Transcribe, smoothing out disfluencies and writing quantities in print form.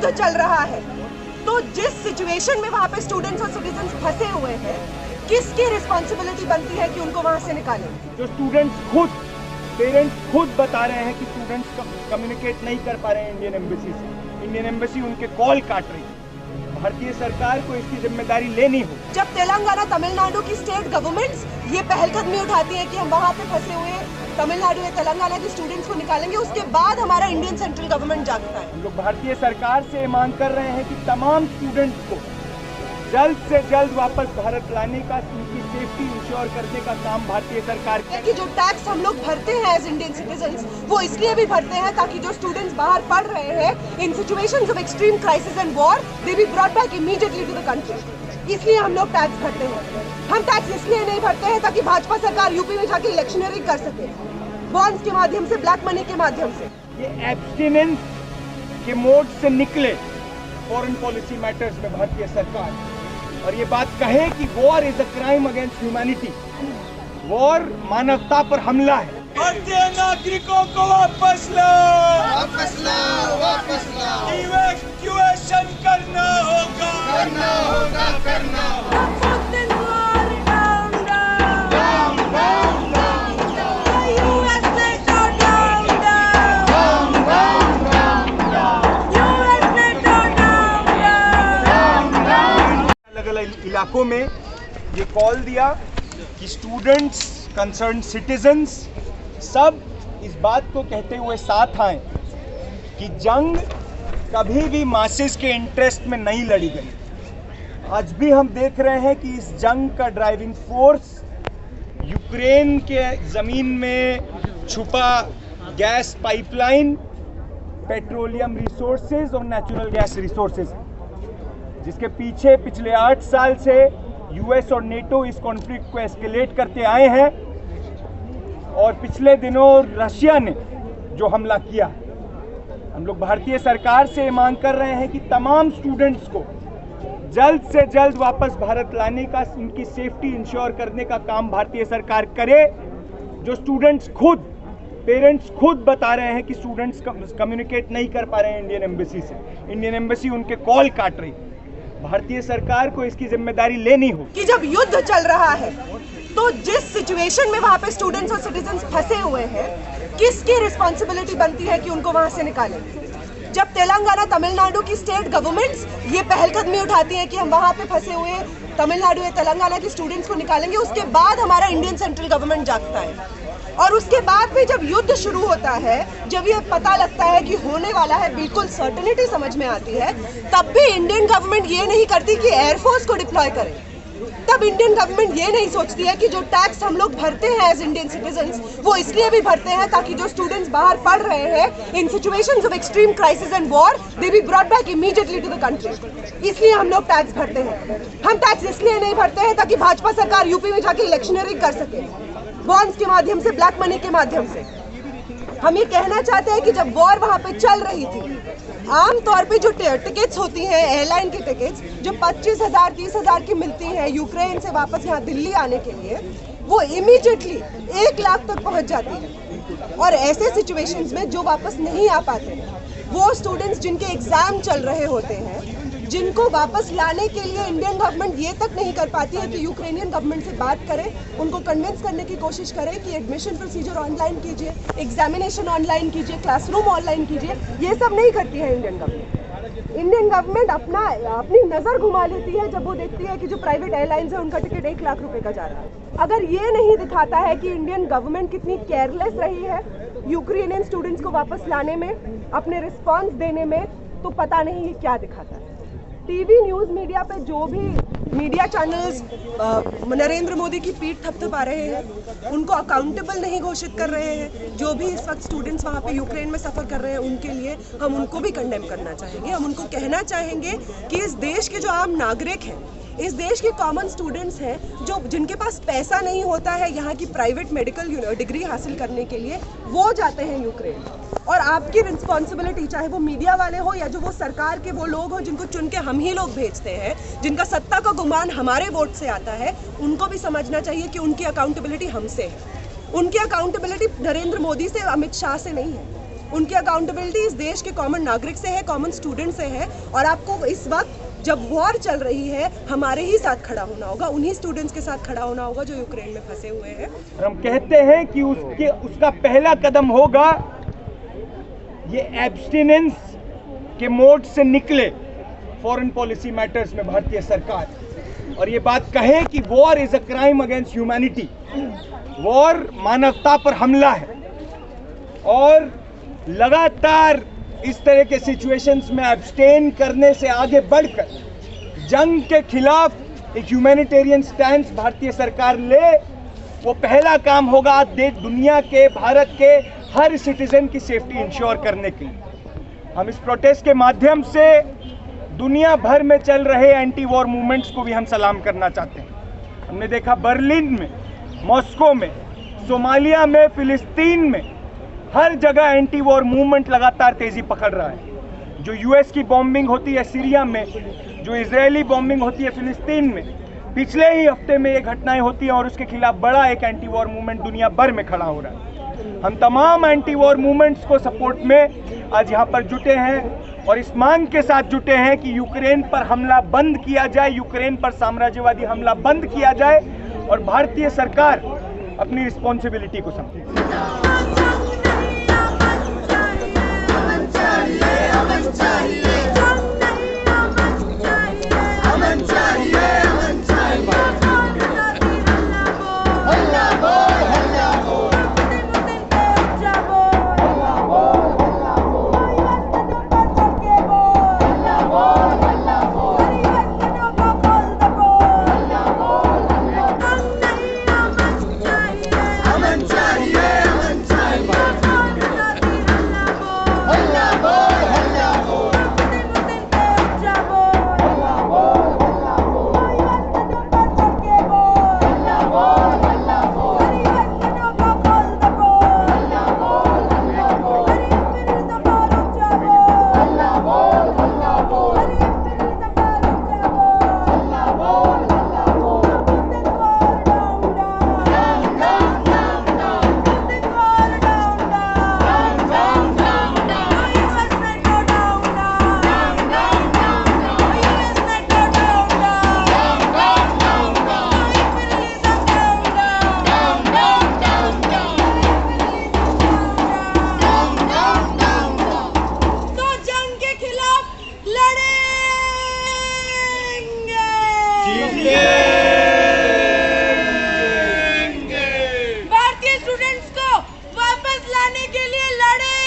युद्ध चल रहा है, तो जिस सिचुएशन में वहाँ पे स्टूडेंट्स और सिटीजन्स फंसे हुए हैं, किसकी रिस्पॉन्सिबिलिटी बनती है कि उनको वहाँ से निकालें? जो स्टूडेंट्स खुद, पेरेंट्स खुद बता रहे हैं कि स्टूडेंट्स कम्युनिकेट नहीं कर पा रहे हैं इंडियन एम्बेसी से, इंडियन एम्बेसी उनके कॉल काट रही है। भारतीय सरकार को इसकी जिम्मेदारी लेनी हो। जब तेलंगाना, तमिलनाडु की स्टेट गवर्नमेंट्स ये पहलकदमी उठाती हैं कि हम वहाँ पे फंसे हुए तमिलनाडु या तेलंगाना के स्टूडेंट्स को निकालेंगे, उसके बाद हमारा इंडियन सेंट्रल गवर्नमेंट जागता है। हम लोग भारतीय सरकार से मांग कर रहे हैं कि तमाम स्टूडेंट्स को जल्द से जल्द वापस भारत लाने का, उनकी सेफ्टी इंश्योर करने का काम भारतीय सरकार कि जो टैक्स हम लोग भरते हैं एज इंडियन सिटीजन्स, वो इसलिए भी भरते हैं ताकि जो स्टूडेंट्स बाहर पढ़ रहे हैं in situations of extreme crisis and war, they be brought back immediately to the country. इसलिए हम लोग टैक्स भरते हैं। हम टैक्स इसलिए नहीं भरते हैं ताकि भाजपा सरकार यूपी में जाके इलेक्शनरी कर सके, बॉन्ड्स के माध्यम से, ब्लैक मनी के माध्यम से। ये एब्स्टिनेंस के मोड से निकले फॉरेन पॉलिसी मैटर्स में भारतीय सरकार, और ये बात कहे कि war is a crime against humanity, war मानवता पर हमला है। भारतीय नागरिकों को वापस लो, वापस लो, वापस लो। इवैक्यूएशन करना होगा, करना होगा, करना होगा। इलाकों में ये कॉल दिया कि स्टूडेंट्स, कंसर्न सिटीजन्स सब इस बात को कहते हुए साथ आए कि जंग कभी भी मासेस के इंटरेस्ट में नहीं लड़ी गई। आज भी हम देख रहे हैं कि इस जंग का ड्राइविंग फोर्स यूक्रेन के ज़मीन में छुपा गैस पाइपलाइन, पेट्रोलियम रिसोर्सेज और नेचुरल गैस रिसोर्सेज, जिसके पीछे पिछले 8 साल से यूएस और नेटो इस कॉन्फ्लिक्ट को एस्केलेट करते आए हैं, और पिछले दिनों रशिया ने जो हमला किया। हम लोग भारतीय सरकार से मांग कर रहे हैं कि तमाम स्टूडेंट्स को जल्द से जल्द वापस भारत लाने का, उनकी सेफ्टी इंश्योर करने का काम भारतीय सरकार करे। जो स्टूडेंट्स खुद, पेरेंट्स खुद बता रहे हैं कि स्टूडेंट्स कम्युनिकेट नहीं कर पा रहे हैं इंडियन एम्बेसी से, इंडियन एम्बेसी उनके कॉल काट रही है। भारतीय सरकार को इसकी जिम्मेदारी लेनी हो कि जब युद्ध चल रहा है, तो जिस सिचुएशन में वहाँ पे स्टूडेंट्स और सिटीजन्स फंसे हुए हैं, किसकी रिस्पॉन्सिबिलिटी बनती है कि उनको वहाँ से निकालें? जब तेलंगाना, तमिलनाडु की स्टेट गवर्नमेंट्स ये पहलकदमी उठाती हैं कि हम वहाँ पे फंसे हुए तमिलनाडु या तेलंगाना के स्टूडेंट्स को निकालेंगे, उसके बाद हमारा इंडियन सेंट्रल गवर्नमेंट जागता है। और उसके बाद भी जब युद्ध शुरू होता है, जब ये पता लगता है कि होने वाला है, बिल्कुल सर्टेनिटी समझ में आती है, तब भी इंडियन गवर्नमेंट ये नहीं करती कि एयरफोर्स को डिप्लॉय करे। तब इंडियन गवर्नमेंट ये नहीं सोचती है कि जो टैक्स हम लोग भरते हैं एज इंडियन सिटीजन्स, वो इसलिए भी भरते हैं ताकि जो स्टूडेंट्स बाहर पढ़ रहे हैं in situations of extreme crisis and war, they be brought back immediately to the country. इसलिए हम लोग टैक्स भरते हैं। हम टैक्स इसलिए नहीं भरते हैं ताकि भाजपा सरकार यूपी में जाके इलेक्शनरी कर सके, बॉन्ड्स के माध्यम से, ब्लैक मनी के माध्यम से। हम ये कहना चाहते हैं कि जब वॉर वहाँ पे चल रही थी, आम तौर पे जो टिकट्स होती हैं, एयरलाइन की टिकट्स जो 25,000, 30,000 की मिलती हैं यूक्रेन से वापस यहाँ दिल्ली आने के लिए, वो इमीडिएटली 1 लाख तक पहुँच जाती है। और ऐसे सिचुएशंस में जो वापस नहीं आ पाते, वो स्टूडेंट्स जिनके एग्जाम चल रहे होते हैं, जिनको वापस लाने के लिए इंडियन गवर्नमेंट ये तक नहीं कर पाती है कि यूक्रेनियन गवर्नमेंट से बात करें, उनको कन्विंस करने की कोशिश करें कि एडमिशन प्रोसीजर ऑनलाइन कीजिए, एग्जामिनेशन ऑनलाइन कीजिए, क्लासरूम ऑनलाइन कीजिए, ये सब नहीं करती है इंडियन गवर्नमेंट। इंडियन गवर्नमेंट अपनी नज़र घुमा लेती है जब वो देखती है कि जो प्राइवेट एयरलाइंस है उनका टिकट 1 लाख रुपए का जा रहा है। अगर ये नहीं दिखाता है कि इंडियन गवर्नमेंट कितनी केयरलेस रही है यूक्रेनियन स्टूडेंट्स को वापस लाने में, अपने रिस्पॉन्स देने में, तो पता नहीं ये क्या दिखाता है। टीवी न्यूज़ मीडिया पे जो भी मीडिया चैनल्स नरेंद्र मोदी की पीठ थपथपा रहे हैं, उनको अकाउंटेबल नहीं घोषित कर रहे हैं, जो भी इस वक्त स्टूडेंट्स वहाँ पे यूक्रेन में सफ़र कर रहे हैं उनके लिए, हम उनको भी कंडेम करना चाहेंगे। हम उनको कहना चाहेंगे कि इस देश के जो आम नागरिक हैं, इस देश के कॉमन स्टूडेंट्स हैं, जो जिनके पास पैसा नहीं होता है यहाँ की प्राइवेट मेडिकल डिग्री हासिल करने के लिए, वो जाते हैं यूक्रेन। और आपकी रिस्पॉन्सिबिलिटी, चाहे वो मीडिया वाले हो या जो वो सरकार के वो लोग हो जिनको चुन के हम ही लोग भेजते हैं, जिनका सत्ता का गुमान हमारे वोट से आता है, उनको भी समझना चाहिए कि उनकी अकाउंटेबिलिटी हमसे है। उनकी अकाउंटेबिलिटी नरेंद्र मोदी से, अमित शाह से नहीं है। उनकी अकाउंटेबिलिटी इस देश के कॉमन नागरिक से है, कॉमन स्टूडेंट से है। और आपको इस वक्त जब वॉर चल रही है हमारे ही साथ खड़ा होना होगा, उन्हीं स्टूडेंट्स के साथ खड़ा होना होगा जो यूक्रेन में फंसे हुए हैं। हम कहते हैं कि उसका पहला कदम होगा ये एब्स्टिनेंस के मोड से निकले फॉरेन पॉलिसी मैटर्स में भारतीय सरकार, और ये बात कहे कि war is a crime against humanity, war मानवता पर हमला है। और लगातार इस तरह के सिचुएशंस में एब्स्टेन करने से आगे बढ़कर जंग के खिलाफ एक ह्यूमैनिटेरियन स्टैंड भारतीय सरकार ले, वो पहला काम होगा दुनिया के, भारत के हर सिटीजन की सेफ्टी इंश्योर करने के लिए। हम इस प्रोटेस्ट के माध्यम से दुनिया भर में चल रहे एंटी वॉर मूवमेंट्स को भी हम सलाम करना चाहते हैं। हमने देखा बर्लिन में, मॉस्को में, सोमालिया में, फिलिस्तीन में, हर जगह एंटी वॉर मूवमेंट लगातार तेजी पकड़ रहा है। जो यूएस की बॉम्बिंग होती है सीरिया में, जो इजरायली बॉम्बिंग होती है फिलिस्तीन में, पिछले ही हफ्ते में ये घटनाएं होती हैं और उसके खिलाफ बड़ा एक एंटी वॉर मूवमेंट दुनिया भर में खड़ा हो रहा है। हम तमाम एंटी वॉर मूवमेंट्स को सपोर्ट में आज यहाँ पर जुटे हैं और इस मांग के साथ जुटे हैं कि यूक्रेन पर हमला बंद किया जाए, यूक्रेन पर साम्राज्यवादी हमला बंद किया जाए और भारतीय सरकार अपनी रिस्पॉन्सिबिलिटी को समझे। भारतीय स्टूडेंट्स को वापस लाने के लिए लड़ेंगे।